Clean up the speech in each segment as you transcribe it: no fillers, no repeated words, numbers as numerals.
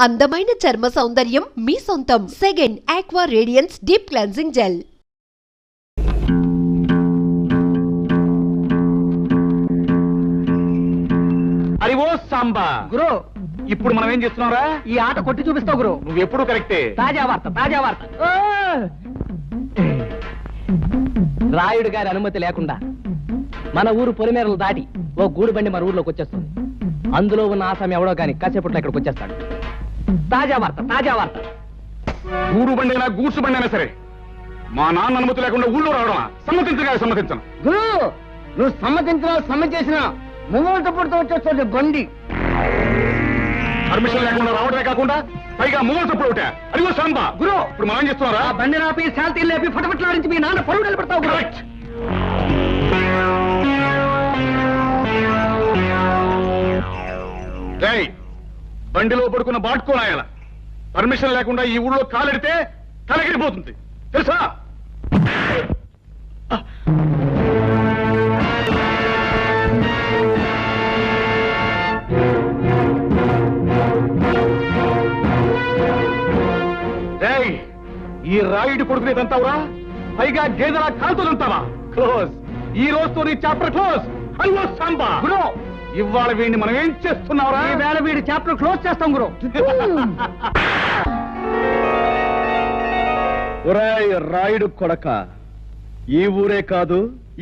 అందమైన చర్మ సౌందర్యం మీ సొంతం. Second aqua radiance deep cleansing gel. అరివో సాంబా గురు, ఇప్పుడు మనం ఏం చేస్తున్నారా? ఈ ఆట కొట్టి చూపిస్తావు గురు. నువ్వు ఎప్పుడు కరెక్టే. తాజా వార్త, తాజా వార్త. రాయుడు గారి అనుమతి లేకుండా మన ఊరు పొలిమేరలు దాటి ఓ గూడు బండి మన ఊర్లోకి వచ్చేస్తుంది. అందులో ఉన్న ఆసామి ఎవడో కానీ కాసేపట్లో ఇక్కడికి వచ్చేస్తాడు. తాజా వార్త, తాజా వార్త. గూడు బండి అయినా గూడ్సు బండి అయినా సరే మా నాన్న అనుమతి లేకుండా ఊళ్ళో రావడమా? సమ్మతించను. గురు, నువ్వు సమ్మతించినా సమ్మె చేసినా ముంగోళ్ళతో పుడుతూ వచ్చేస్తుంది బండి. పర్మిషన్ లేకుండా రావడమే కాకుండా పైగా మూల తప్పుడు ఒకటే. అరివో సాంబా గురు, ఇప్పుడు మనం ఏం చేస్తున్నారా? ఆ బండి రాపి శాంతి లేపి ఫటఫట్లాడించి మీ నాన్న పరువు నిలబెడతావు గురు. రేయ్, బండిలో పడుకున్న బాట్కోనాయాల పర్మిషన్ లేకుండా ఈ ఊళ్ళో కాలెడితే తలగిరిపోతుంది తెలుసా? రేయ్, ఈ రాయుడు కొడుకునేదంతావురా? పైగా గేదెలా కాలుతుంటావా? క్లోజ్. ఈ రోజుతో నీ చాప్టర్ క్లోజ్. హలో సాంబా గురు, ఇవాళ వీడిని మనం ఏం చేస్తున్నావురా? ఈ వేళ వీడి చాప్టర్ క్లోజ్ చేస్తాం గురు. ఒరేయ్ రాయుడు కొడక, ఈ ఊరే కాదు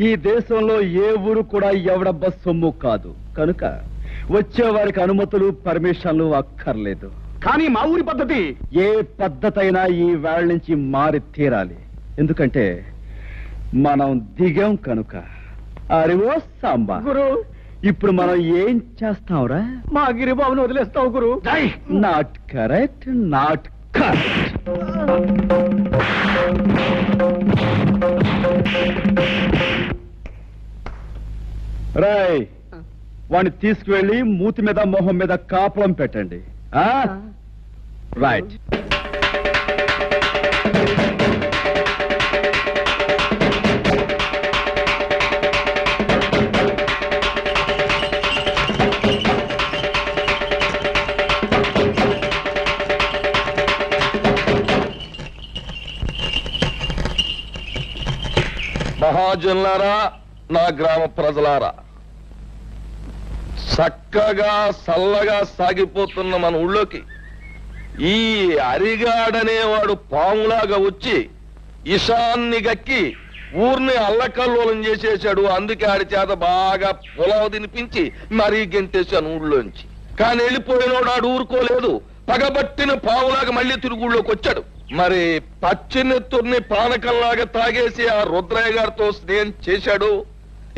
ఈ దేశంలో ఏ ఊరు కూడా ఎవడబ్బ సొమ్ము కాదు. కనుక వచ్చే వారికి అనుమతులు పర్మిషన్లు అక్కర్లేదు. కానీ మా ఊరి పద్ధతి ఏ పద్ధతైనా ఈ వేళ నుంచి మారి తీరాలి. ఎందుకంటే మనం దిగాం కనుక. అరివో సాంబా గురు, ఇప్పుడు మనం ఏం చేస్తాంరా? మా గిరిబాబుని వదిలేస్తావు గురు. Not correct, not correct. రాయ్, వాడిని తీసుకువెళ్ళి మూతి మీద మొహం మీద కాపలం పెట్టండి. రైట్. మహాజనులారా, నా గ్రామ ప్రజలారా, చక్కగా చల్లగా సాగిపోతున్న మన ఊళ్ళోకి ఈ అరిగాడనేవాడు పాములాగా వచ్చి ఇషాన్ని గక్కి ఊర్ని అల్లకల్లోలం చేసేశాడు. అందుకే ఆడి చేత బాగా పొలవ తినిపించి మరీ గెంటేశాను ఊళ్ళోంచి. కానీ వెళ్ళిపోయినోడు ఆడు ఊరుకోలేదు. పగబట్టిన పావులాగా మళ్ళీ తిరుగుళ్ళోకి వచ్చాడు. మరి పచ్చినెత్తుర్ని పానకంలాగా తాగేసి ఆ రుద్రయ్య గారితో స్నేహం చేశాడు.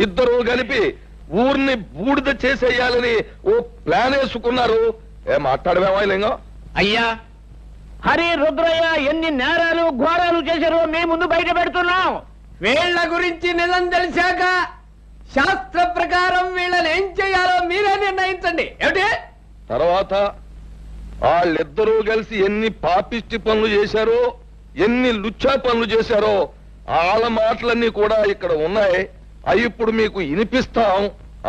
ఇద్దరు కలిపి ఊరిని బూడిద చేసేయాలని ఓ ప్లాన్ వేసుకున్నారు. మాట్లాడమేమా లింగం? అయ్యా, హరి రుద్రయ్య ఎన్ని నేరాలు ఘోరాలు చేశారో మీ ముందు బయట పెడుతున్నాం. వీళ్ళ గురించి నిజం తెలిసాక శాస్త్ర ప్రకారం వీళ్ళని ఏం చేయాలో మీరే నిర్ణయించండి. ఏమిటి? తర్వాత వాళ్ళిద్దరూ కలిసి ఎన్ని పాపిష్టి పనులు చేశారో, ఎన్ని లుచ్చా పనులు చేశారో వాళ్ళ మాటలన్నీ కూడా ఇక్కడ ఉన్నాయి. అవి ఇప్పుడు మీకు వినిపిస్తాం.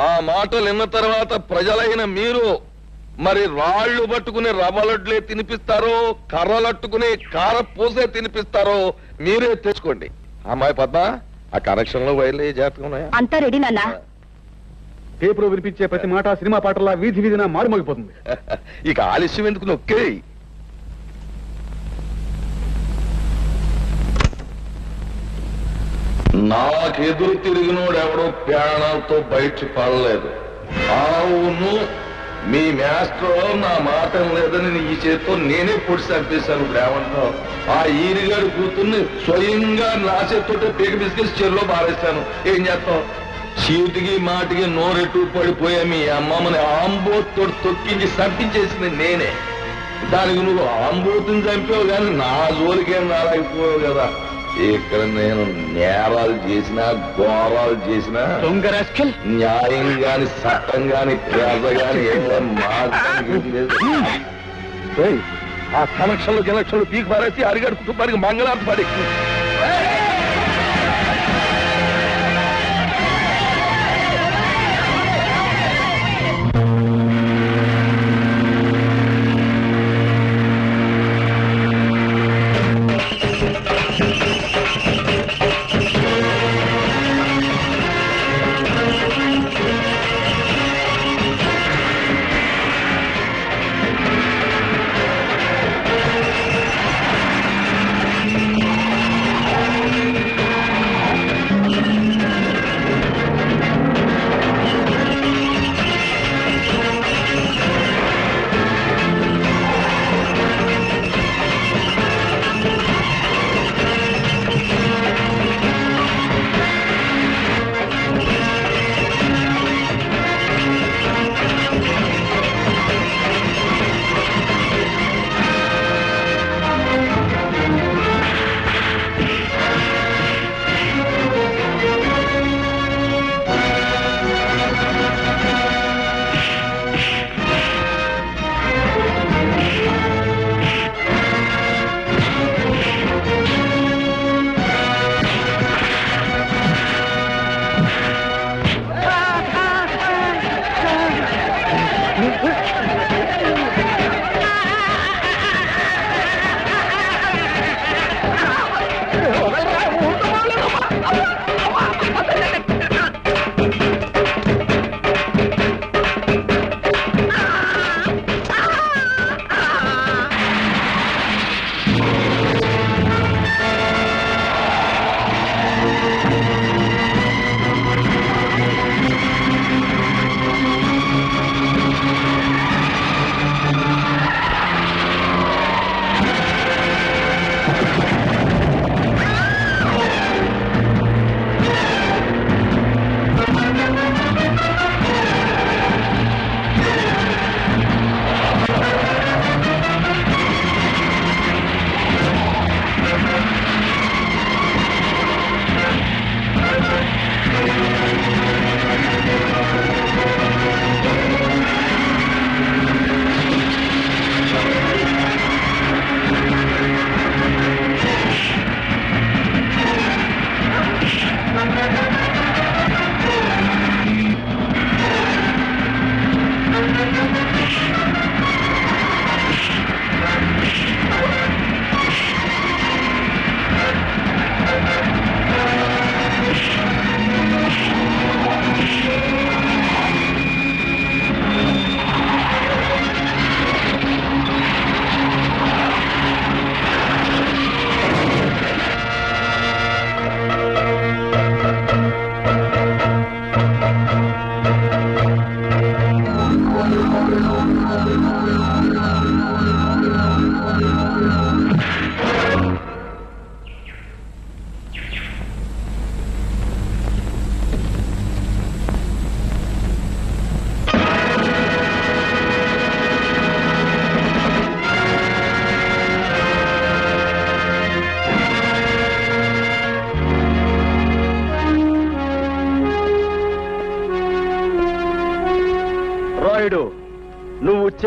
ఆ మాటలు విన్న తర్వాత ప్రజలైన మీరు మరి రాళ్లు పట్టుకుని రవ్వలడ్లే తినిపిస్తారో, కర్రలట్టుకుని కారపూసే తినిపిస్తారో మీరే తెచ్చుకోండి. అమ్మాయి పద్మ, ఆ కనెక్షన్ లో వైర్లు జాగ్రత్తగా ఉన్నాయా? అంతా రెడీ నాన్న. పేపర్ వినిపించే ప్రతి మాట సినిమా పాటలా వీధి వీధిన మారుమోగిపోతుంది. ఇక ఆలస్యం ఎందుకు, నొక్కే. నాకెదురు తిరిగినోడు ఎవడో ప్రాణాలతో బయట పడలేదు. అవును, మీ మాస్టర్ నా మాట లేదని ఈ చేతితో నేనే పొడి చంపేశాను. ఇప్పుడు ఏమంటావు? ఆ ఈరిగాడి కూతుర్ని స్వయంగా నా చేతితో పీక బిస్కెట్స్ చెరులో పారేశాను. ఏం చేస్తావు? చీటికి మాటికి నోరెట్టు పడిపోయా మీ అమ్మమ్మని ఆంబోతో తొక్కించి చంపించేసింది నేనే. దానికి నువ్వు ఆంబోతుని చంపావు కానీ నా జోలికేం రాలేకపోయావు కదా. ఇక్కడ నేను నేరాలు చేసినా ఘోరాలు చేసినా న్యాయం గాని చట్టం గాని పేద గాని ఆ కనెక్షన్లు గినక్షన్లు పీకి పారేసి అరిగాడు కుటుంబానికి మంగళార్థ పడి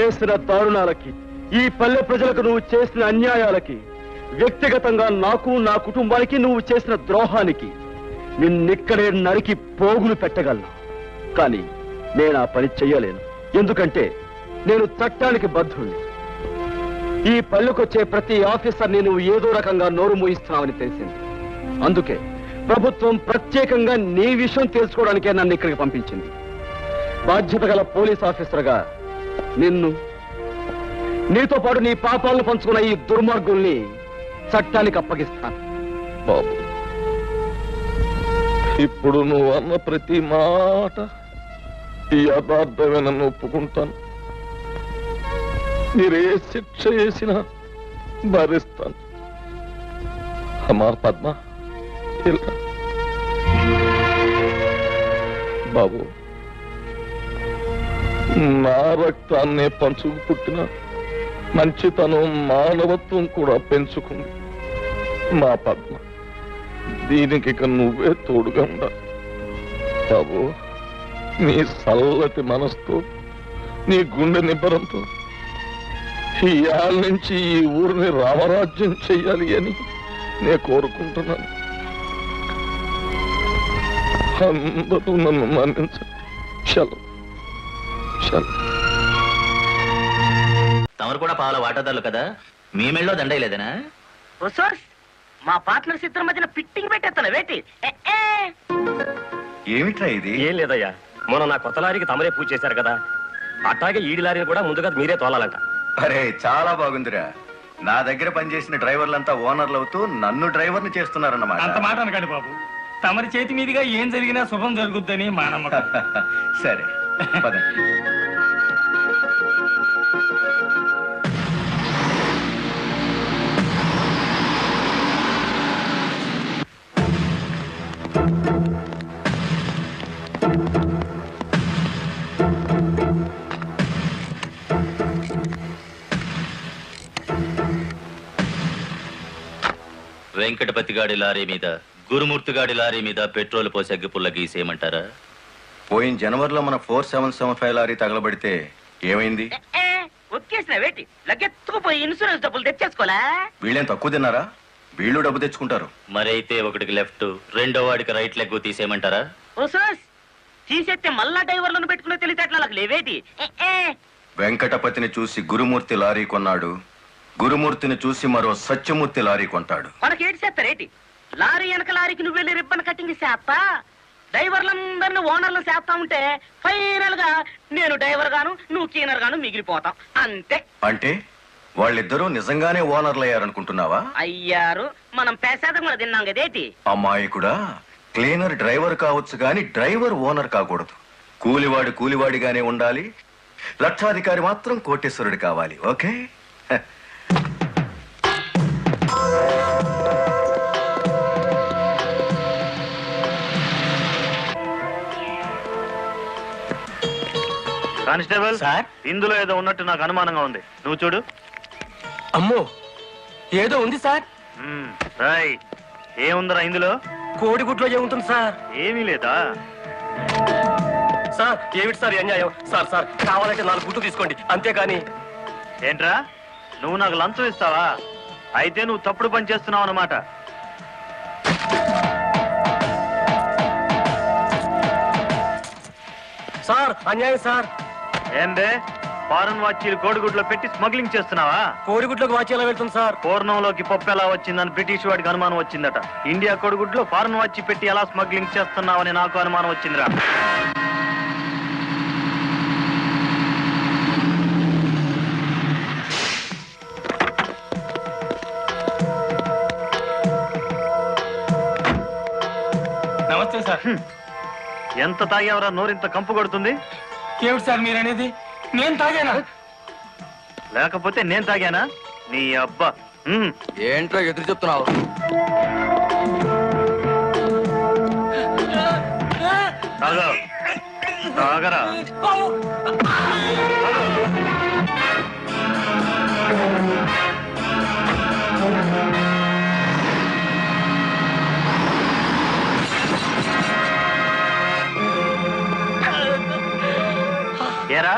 చేసిన దారుణాలకి, ఈ పల్లె ప్రజలకు నువ్వు చేసిన అన్యాయాలకి, వ్యక్తిగతంగా నాకు నా కుటుంబానికి నువ్వు చేసిన ద్రోహానికి నిన్నిక్కడే నరికి పోగులు పెట్టగలను. కానీ నేను ఆ పని చెయ్యలేను. ఎందుకంటే నేను చట్టానికి బద్ధుణ్ణి. ఈ పల్లెకొచ్చే ప్రతి ఆఫీసర్ని నువ్వు ఏదో రకంగా నోరు మూయిస్తున్నావని తెలిసింది. అందుకే ప్రభుత్వం ప్రత్యేకంగా నీ విషయం తెలుసుకోవడానికే నన్ను ఇక్కడికి పంపించింది. బాధ్యత గల పోలీస్ ఆఫీసర్గా నిన్ను, నీతో పాటు నీ పాపాలను పంచుకున్న ఈ దుర్మార్గుల్ని చట్టానికి అప్పగిస్తాను. బాబు, ఇప్పుడు నువ్వు అన్న ప్రతి మాట ఈ యథార్థమే, నన్ను ఒప్పుకుంటాను. మీరే శిక్ష చేసినా భరిస్తాను. అమ్మా పద్మ, ఇలా బాబు, నా రక్తాన్నే పంచుకు పుట్టిన మంచితనం, మానవత్వం కూడా పెంచుకుంది మా పద్మ. దీనికి ఇక నువ్వే తోడుగా ఉండాలి బాబు. నీ చల్లటి మనసుతో, నీ గుండె నిబ్బరంతో ఈ ఏళ్ళ నుంచి ఈ ఊరిని రామరాజ్యం చెయ్యాలి అని నేను కోరుకుంటున్నాను. అందరూ నన్ను మన్నించండి. చలో చలో. తమరు కూడా పావుల వాటాదారులు కదా, మీ మెళ్ళలో దండయలేదనా? మా పార్ట్నర్స్ ఇద్దరి మధ్యన ఫిట్టింగ్ పెట్టేస్తాను వేటి. ఏమిట్రా ఇది? ఏం లేదయ్యా, మొన్న నా కొత్త లారీకి తమరే పూజ చేశారు కదా, అట్లాగే ఈడి లారీని కూడా ముందుగా మీరే తోలాలంట. అరే చాలా బాగుందిరా. నా దగ్గర పనిచేసిన డ్రైవర్లంతా ఓనర్లు అవుతూ నన్ను డ్రైవర్ని చేస్తున్నారన్నమాట. అంత మాట అనకండి బాబు, తమరి చేతి మీదుగా ఏం జరిగినా శుభం జరుగుద్దని మా నమ్మకం. సరే పదండి. వెంకటపతి గాడి లారీ మీద, గురుమూర్తి గాడి లారీ మీద పెట్రోల్ పోసి అగ్గిపుల్ల గీసేయమంటారా? పోయిన జనవరిలో మన 4775 లారీ తగలబడితే ఏమైంది? ఒక్కేసిన వేటి లగ్గెత్తుకుపోయి ఇన్సూరెన్స్ డబ్బులు తెచ్చేసుకోలే. వీళ్ళేం తక్కువ తిన్నారా? వీళ్ళు డబ్బు తెచ్చుకుంటారు. మరైతే ఒకటికి లెఫ్ట్, రెండో వాడికి రైట్ లెగ్ తీసేయమంటారా? ఓ సోస్, తీసేస్తే మళ్ళా డ్రైవర్లను పెట్టుకునే తెలిసేట్లా నాకు లేవేటి. వెంకటపతిని చూసి గురుమూర్తి లారీ కొన్నాడు, గురుమూర్తిని చూసి మరో సత్యమూర్తి లారీ కొంటాడు. మనకేటి చేస్తారేటి? లారీ వెనక లారీకి నువ్వు వెళ్ళి రిబ్బన్ కటింగ్ చేస్తా, డ్రైవర్లందరినీ ఓనర్లు చేస్తా ఉంటే ఫైనల్ గా నేను డ్రైవర్ గాను, నువ్వు క్లీనర్ గాను మిగిలిపోతాం అంతే. అంటే వాళ్ళిద్దరూ నిజంగానే ఓనర్లు అయ్యారనుకుంటున్నావా? అయ్యారు, మనం పేసాదం కూడా తిన్నాం కదేటి. అమ్మాయి కూడా క్లీనర్ డ్రైవర్ కావచ్చు గాని డ్రైవర్ ఓనర్ కాకూడదు. కూలివాడు కూలివాడిగానే ఉండాలి, లక్షాధికారి మాత్రం కోటేశ్వరుడు కావాలి. ఓకే? కానిస్టేబుల్ సార్, ఇందులో ఏదో ఉన్నట్టు నాకు అనుమానంగా ఉంది, నువ్వు చూడు. అమ్మో, ఏదో ఉంది సార్. ఏముందరా ఇందులో? కోడిగుడ్లో ఏముంటుంది సార్? ఏమీ లేదా సార్? ఏమిటి సార్ అన్యాయం? సార్ సార్ కావాలంటే 4 గుడ్లు తీసుకోండి, అంతేకాని. ఏంట్రా, నువ్వు నాకు లంచం ఇస్తావా? అయితే నువ్వు తప్పుడు పని చేస్తున్నావు అన్నమాట. సార్ అన్యాయం సార్. ఏందే, ఫారెన్ వాచీలు కోడిగుడ్లో పెట్టి స్మగ్లింగ్ చేస్తున్నావా? కోడిగుడ్లోకి వాచి ఎలా వెళ్తుంది సార్? పూర్ణంలోకి పప్పు ఎలా వచ్చిందని బ్రిటిష్ వాడికి అనుమానం వచ్చిందట. ఇండియా కోడిగుడ్లో ఫారెన్ వాచి పెట్టి ఎలా స్మగ్లింగ్ చేస్తున్నావని నాకు అనుమానం వచ్చిందిరా. నమస్తే సార్. ఎంత తాగేవరా నోరింత కంపు కొడుతుంది? ఏమిటి సార్ మీరు అనేది? నేను తాగానా? లేకపోతే నేను తాగానా? నీ అబ్బా. ఏంట్రా ఎదురు చెప్తున్నావు? తాగరా. ఏరా,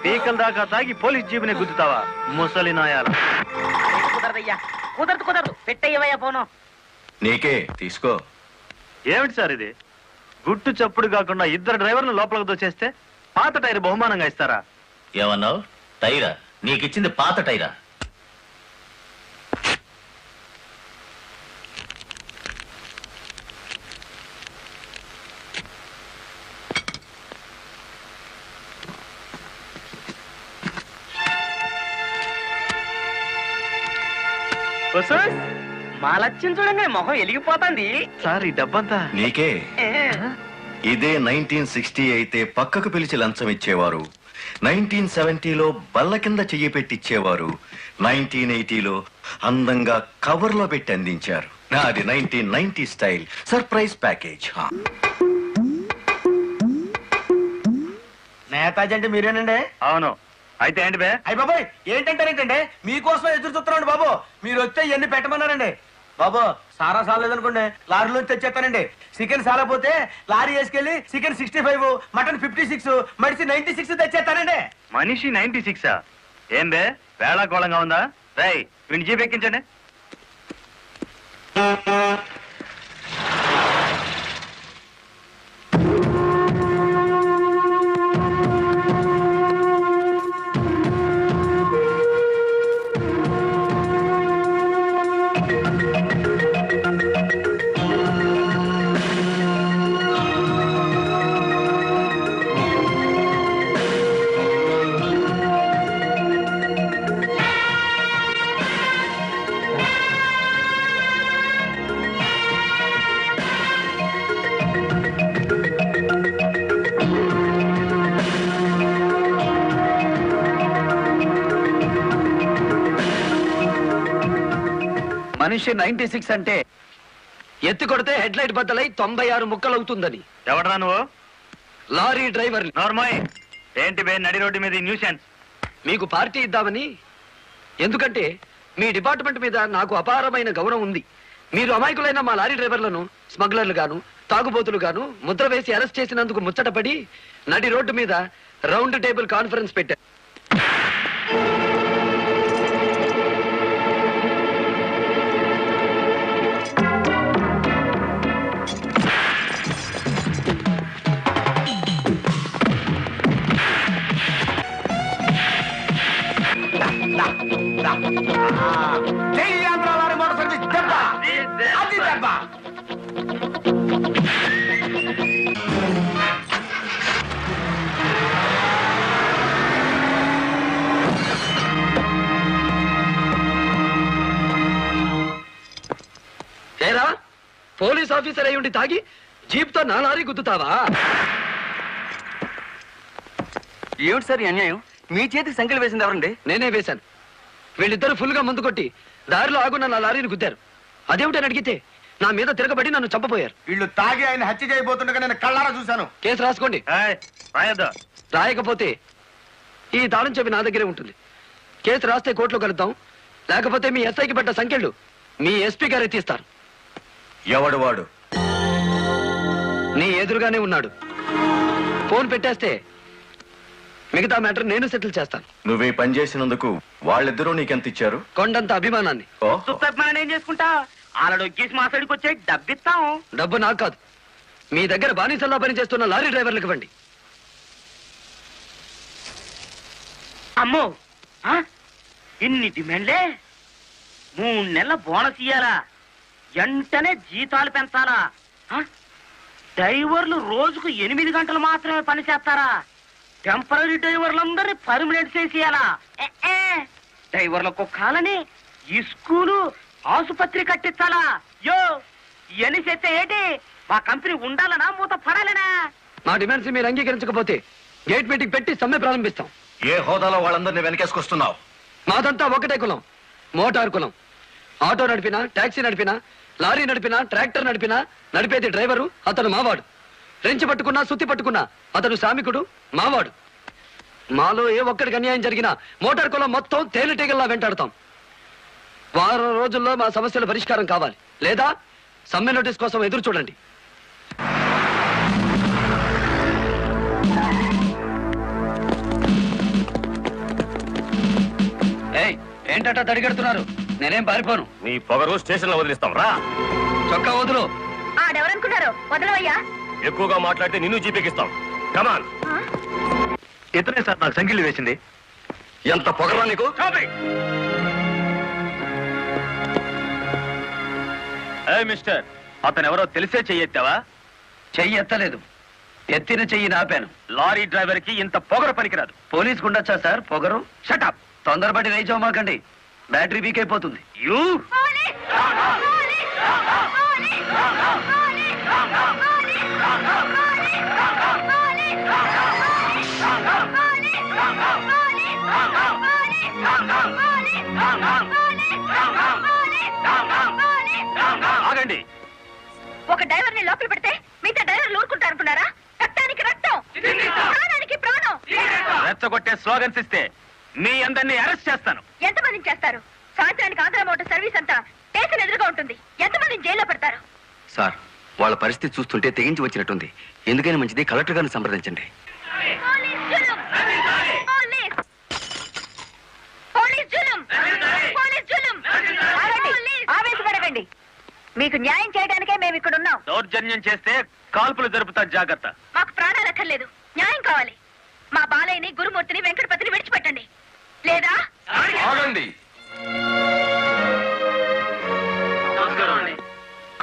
పీక పిక్కల దాకా తాగి పోలీస్ జీబుని గుద్దుతావా ముసలి నాయాల? కుదరదయ్యా, కుదరదు. పెట్టయ్యవయ్యా ఫోను. నీకే తీసుకో. ఏమిటి సార్ ఇది? గుట్టు చప్పుడు కాకుండా ఇద్దరు డ్రైవర్లు లోపలికి దోచేస్తే పాత టైర్ బహుమానంగా ఇస్తారా? ఏమన్నావు? టైరా? నీకిచ్చింది పాత టైరా? మా లక్ష్యం చూడండి, మొహం వెలిగిపోతుంది. సార్ ఈ డబ్బంతా నీకే. ఇదే 1960 అయితే పక్కకు పిలిచి లంచం ఇచ్చేవారు. 1970లో బల్ల కింద చెయ్యి పెట్టిచ్చేవారు. 1980లో అందంగా కవర్లో పెట్టి అందించారు. నాది 1990 స్టైల్ సర్ప్రైజ్ ప్యాకేజ్. నేతాజీ అంటే మీరేనండి? అవును. అయితే ఏంటి బే? అయ్య బాబోయ్, ఏంటంటారేంటండి? మీకోసం ఎదురు చూస్తున్నాండి బాబు. మీరు వస్తే ఇవన్నీ పెట్టమన్నారండి బాబు. సారా సాలేదనుకోండి, లారీలోంచి తెచ్చేస్తానండి. చికెన్ సాలపోతే లారీ వేసుకెళ్ళి చికెన్ 65, మటన్ 56, మడిసి 96 తెచ్చేస్తానండి. మనిషి 96? ఏం బే వేళాకోళంగా ఉందా? రై వీడిని జీప్ ఎక్కించండి. మనిషి 96 అంటే ఎత్తి కొడితే హెడ్ లైట్ బద్దలై 96 ముక్కలవుతుందని. ఎవడరా నువ్వు? Lorry driver. నార్మల్. ఏంటి బే నడి రోడ్డు మీద న్యూసెన్స్? మీకు పార్టీ ఇద్దామని. ఎందుకంటే మీ డిపార్ట్మెంట్ మీద నాకు అపారమైన గౌరవం ఉంది. మీరు అమాయకులైన మా లారీ డ్రైవర్లను స్మగ్లర్లు గాను, తాగుబోతులు గాను ముద్ర వేసి అరెస్ట్ చేసినందుకు ముచ్చటపడి నడి రోడ్డు మీద రౌండ్ టేబుల్ కాన్ఫరెన్స్ పెట్టారు. పోలీస్ ఆఫీసర్ అయి ఉండి తాగి జీప్ తో నా లారీ గుద్దుతావా? ఏమిటి సార్ ఈ అన్యాయం? మీ చేతికి సంఖ్యలు వేసింది ఎవరండి? నేనే వేశాను. వీళ్ళిద్దరు ఫుల్ గా ముందు కొట్టి దారిలో ఆగున్న నా లారీని గుద్దారు. అదేమిటని అడిగితే నా మీద తిరగబడి నన్ను చంపపోయారు. వీళ్ళు తాగి ఆయన హత్య చేయబోతుండగా నేను కళ్ళారా చూశాను. కేసు రాసుకోండి. రాయకపోతే ఈ తాళం చెవి నా దగ్గరే ఉంటుంది. కేసు రాస్తే కోర్టులో కలుద్దాం, లేకపోతే మీ ఎస్ఐకి పడ్డ సంఖ్యలు మీ ఎస్పీ గారు ఎత్తిస్తారు. ఎవడు వాడు? నీ ఎదురుగానే ఉన్నాడు. ఫోన్ పెట్టేస్తే మిగతా మ్యాటర్ నేను సెటిల్ చేస్తాను. నువ్వే పని చేసినందుకు వాళ్ళిద్దరూ నీకెంత ఇచ్చారు? కొండంత అభిమానాన్ని. ఏం చేసుకుంటా ఆలడొక్కేసి మాట్లాడికి వచ్చే డబ్బిస్తాం. డబ్బు నాకు కాదు, మీ దగ్గర బానిసల్లా పనిచేస్తున్న లారీ డ్రైవర్లకు ఇవ్వండి. అమ్మో, ఇన్ని డిమాండ్లే? 3 నెలల బోనస్ ఇయ్యాలా? వెంటనే జీతాలు పెంచాలా? డ్రైవర్లు రోజుకు 8 గంటలు మాత్రమే పని చేస్తారా? టెంపరీ డ్రైవర్లందరినీ పర్మనెంట్ చేసేయాలా? డ్రైవర్లకు కాలని ఈ స్కూలు ఆసుపత్రి కట్టించాలా? యో ఇవన్నీ చేస్తే ఏంటి? మా కంపెనీ ఉండాలనా మూత పడాలనా? మా డిమాండ్స్ మీరు అంగీకరించకపోతే గేట్ మీటింగ్ పెట్టి సమ్మె ప్రారంభిస్తాం. ఏ హోదాలో వాళ్ళందరినీ వెనకేసుకొస్తున్నావు? మాదంతా ఒకటే కులం, మోటార్ కులం. ఆటో నడిపినా, టాక్సీ నడిపినా, లారీ నడిపినా, ట్రాక్టర్ నడిపినా నడిపేది డ్రైవరు, అతను మావాడు. రెంచి పట్టుకున్నా, సుత్తి పట్టుకున్నా అతను శ్రామికుడు, మావాడు. మాలో ఏ ఒక్కడికి అన్యాయం జరిగినా మోటార్ కులం మొత్తం తేలిటీగల్లా వెంటాడతాం. వారం రోజుల్లో మా సమస్యల పరిష్కారం కావాలి, లేదా సమ్మె నోటీస్ కోసం ఎదురు చూడండి. ఏంటట తడిగడుతున్నారు? నేనేం పారిపోను. నీ పొగరు స్టేషన్ లో వదిలిస్తాం రా. చొక్కా వదులు. ఆడెవరనుకున్నారు? వదలవయ్యా. ఎక్కువగా మాట్లాడితే నిన్ను జీపెక్కిస్తాం. కమాన్. ఇతనే సార్ నాకు సంఖ్యలు వేసింది. ఎంత పొగరా నీకు? మిస్టర్, అతను ఎవరో తెలిసే చెయ్యెత్తావా? చెయ్యి ఎత్తలేదు, ఎత్తిన చెయ్యి నాపాను. లారీ డ్రైవర్ కి ఇంత పొగరు పనికిరాదు. పోలీస్ గుండొచ్చా సార్ పొగరు? షటప్. తొందరపడి రేచోమాకండి, బ్యాటరీ వీక్ అయిపోతుంది. యూ ఆగండి. ఒక డ్రైవర్ ని లోపల పెడితే మిగతా డ్రైవర్లు ఊరుకుంటారు అనుకున్నారా? రక్తానికి రక్తం, ప్రాణానికి ప్రాణం. రెచ్చగొట్టే స్లోగన్స్ ఇస్తే మీ అందరినీ అరెస్ట్ చేస్తాను. ఎంతమందిని చేస్తారు? సాయంత్రానికి ఆంధ్ర మోటార్ సర్వీస్ అంతా స్టేషన్ ఎదురుగా ఉంటుంది. ఎంతమందిని జైల్లో పెడతారు? సార్, వాళ్ళ పరిస్థితి చూస్తుంటే తెగించి వచ్చినట్టుంది. ఎందుకైనా మంచిది కలెక్టర్ గారిని సంప్రదించండి. ఆవేశపడకండి, మీకు న్యాయం చేయడానికే మేము ఇక్కడ ఉన్నాం. దౌర్జన్యం చేస్తే కాల్పులు జరుపుతా, జాగ్రత్త. మాకు ప్రాణాలు అక్కర్లేదు, న్యాయం కావాలి. మా బాలయ్యని, గురుమూర్తిని, వెంకటపతిని విడిచిపెట్టండి, లేదా ఆగండి.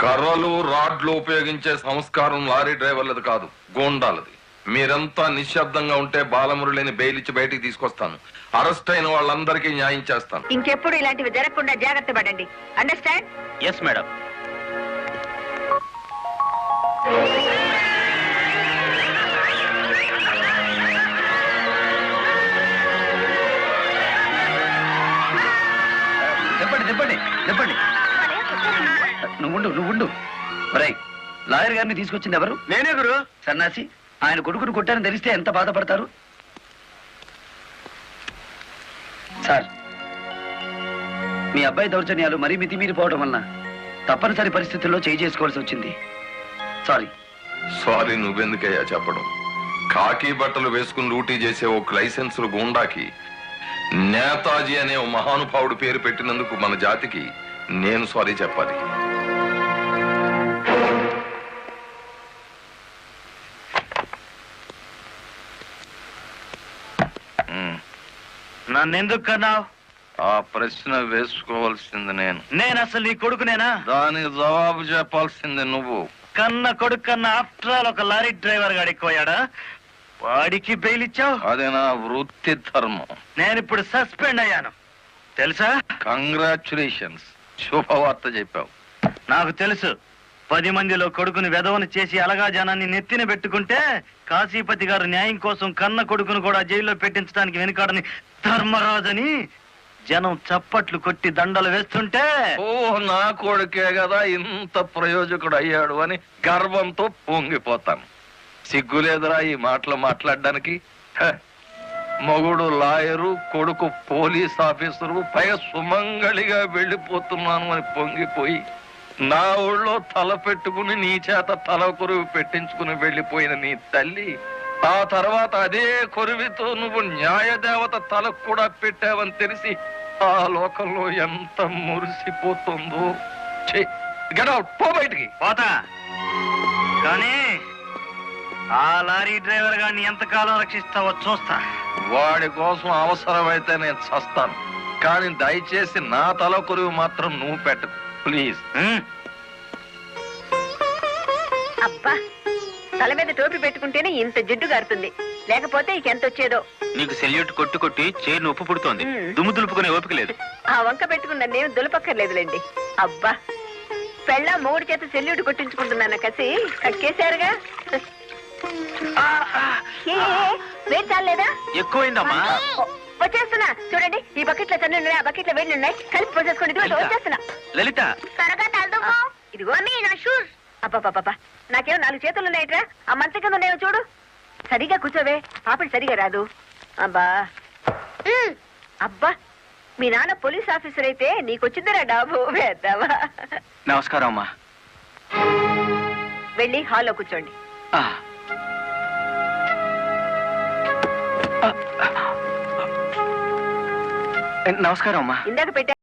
కర్రలు రాడ్లు ఉపయోగించే సంస్కారం లారీ డ్రైవర్లది కాదు, గోండాలది. మీరంతా నిశ్శబ్దంగా ఉంటే బాలమురళిని బెయిలిచ్చి బయటికి తీసుకొస్తాను. అరెస్ట్ అయిన వాళ్ళందరికీ న్యాయం చేస్తాను. ఇంకెప్పుడు ఇలాంటివి జరగకుండా జాగ్రత్త పడండి. అండర్స్టాండ్? Yes madam. చెప్పండి చెప్పండి చెప్పండి. నువ్వుండు. రైట్, లాయర్ గారిని తీసుకొచ్చింది ఎవరు? నేనే గురు. సన్నాసి, ఆయన కొడుకును కొట్టారని తెలిస్తే ఎంత బాధపడతారు? సార్, మీ అబ్బాయి దౌర్జన్యాలు మరీ మితిమీరిపోవడం వలన తప్పనిసరి పరిస్థితుల్లో చేయి చేసుకోవాల్సి వచ్చింది. సారీ నువ్వెందుకయ్యా చెప్పడం? కాకి బట్టలు వేసుకుని డ్యూటీ చేసే ఒక లైసెన్సులు గూండాకి నేతాజీ అనే ఓ మహానుభావుడు పేరు పెట్టినందుకు మన జాతికి నేను సారీ చెప్పాలి. నన్నెందుకు కన్నావు? ఆ ప్రశ్న వేసుకోవాల్సింది నేను అసలు నీ కొడుకునేనా? దానికి జవాబు చెప్పాల్సింది నువ్వు. కన్న కొడుకు కన్నా ఆఫ్టర్ ఆల్ ఒక లారీ డ్రైవర్ గాడికి పోయాడా? వాడికి బెయిల్ ఇచ్చావు? అది నా వృత్తి ధర్మం. నేను ఇప్పుడు సస్పెండ్ అయ్యాను తెలుసా? కంగ్రాచులేషన్స్, శుభవార్త చెప్పావు. నాకు తెలుసు, 10 మందిలో కొడుకుని వెధవను చేసి అలగా జనాన్ని నెత్తిన పెట్టుకుంటే కాశీపతి గారు న్యాయం కోసం కన్న కొడుకును కూడా జైల్లో పెట్టించడానికి వెనుకాడని ధర్మరాజని జనం చప్పట్లు కొట్టి దండలు వేస్తుంటే, ఓ నా కొడుకే కదా ఇంత ప్రయోజకుడు అయ్యాడు అని గర్వంతో పొంగిపోతాను. సిగ్గులేదురా ఈ మాటలు మాట్లాడడానికి? మొగుడు లాయరు, కొడుకు పోలీస్ ఆఫీసరు, పైగా సుమంగళిగా వెళ్ళిపోతున్నాను అని పొంగిపోయి నా ఊళ్ళో తల పెట్టుకుని నీ చేత తల కొరువు పెట్టించుకుని వెళ్ళిపోయిన నీ తల్లి ఆ తర్వాత అదే కొరువితో నువ్వు న్యాయదేవత తలకు కూడా పెట్టావని తెలిసి ఆ లోకంలో ఎంత మురిసిపోతుందో. గెట్ అవుట్, పో బయటికి. పోతా, కానీ ఆ లారీ డ్రైవర్ గారిని ఎంతకాలం రక్షిస్తావో చూస్తా. వాడి కోసం అవసరమైతే నేను చస్తాను, కానీ దయచేసి నా తల కొరువు మాత్రం నువ్వు పెట్టకు ప్లీజ్. అబ్బా, తల మీద టోపీ పెట్టుకుంటేనే ఇంత జిడ్డు గారుతుంది, లేకపోతే ఇంకెంత వచ్చేదో. నీకు సెల్యూట్ కొట్టు కొట్టి చేరు ఉప్పు పుడుతోంది, దుమ్ము దులుపుకునే ఓపిక లేదు. ఆ వంక పెట్టుకున్న నేను దులపక్కర్లేదులేండి. అబ్బా, పెళ్ళ మూడు చేత సెల్యూట్ కొట్టించుకుంటున్నాను కసి కక్కేశారుగా. వేడి చాలేదా? ఎక్కువైందమ్మా. వచ్చేస్తున్నా చూడండి, ఈ బకెట్ లో తన్ను ఉన్నాయి, ఆ బకెట్ లో వేడి ఉన్నాయి, కలిపి పోసేసుకోండి. ఇదిగో వచ్చేస్తున్నా. లలిత, త్వరగా తలదుకో. ఇదిగో మీ నా షూస్. అబ్బాబాబా, నాకేమో 4 చేతులు ఉన్నాయట్రా, ఆ మంచం కింద ఉన్నాయో చూడు. సరిగా కూర్చోవే, పాపడి సరిగా రాదు. అబ్బా అబ్బా, మీ నాన్న పోలీస్ ఆఫీసర్ అయితే నీకొచ్చిందిరా డాబు వేద్దావా. నమస్కారం అమ్మా. వెళ్ళి హాల్లో కూర్చోండి. నమస్కారం అమ్మా. ఇందాక పెట్టా